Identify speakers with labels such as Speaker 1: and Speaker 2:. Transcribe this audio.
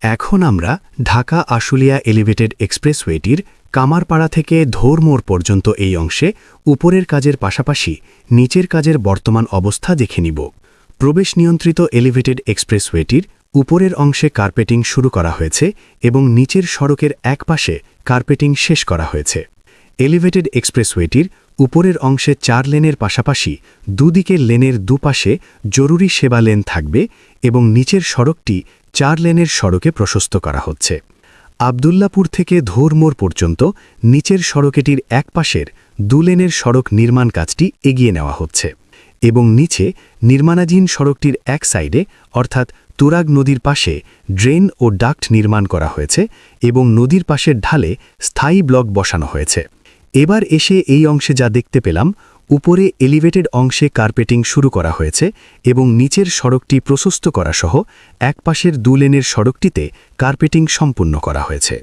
Speaker 1: এখন আমরা ঢাকা আশুলিয়া এলিভেটেড এক্সপ্রেসওয়েটির কামারপাড়া থেকে ধোরমোড় পর্যন্ত এই অংশে উপরের কাজের পাশাপাশি নিচের কাজের বর্তমান অবস্থা দেখে নিব। প্রবেশ নিয়ন্ত্রিত এলিভেটেড এক্সপ্রেসওয়েটির উপরের অংশে কার্পেটিং শুরু করা হয়েছে এবং নিচের সড়কের একপাশে কার্পেটিং শেষ করা হয়েছে। এলিভেটেড এক্সপ্রেসওয়েটির উপরের অংশে 4 লেনের পাশাপাশি দুদিকের লেনের দুপাশে জরুরি সেবা লেন থাকবে এবং নিচের সড়কটি 4 লেনের সড়কে প্রশস্ত করা হচ্ছে। আবদুল্লাপুর থেকে ধোরমোড় পর্যন্ত নিচের সড়কেটির একপাশের 2 লেনের সড়ক নির্মাণ কাজটি এগিয়ে নেওয়া হচ্ছে এবং নিচে নির্মাণাধীন সড়কটির এক সাইডে অর্থাৎ তুরাগ নদীর পাশে ড্রেন ও ডাক্ট নির্মাণ করা হয়েছে এবং নদীর পাশের ঢালে স্থায়ী ব্লক বসানো হয়েছে। এবার এসে এই অংশে যা দেখতে পেলাম, উপরে এলিভেটেড অংশে কার্পেটিং শুরু করা হয়েছে এবং নিচের সড়কটি প্রশস্ত করা সহ একপাশের 2 লেনের সড়কটিতে কার্পেটিং সম্পূর্ণ করা হয়েছে।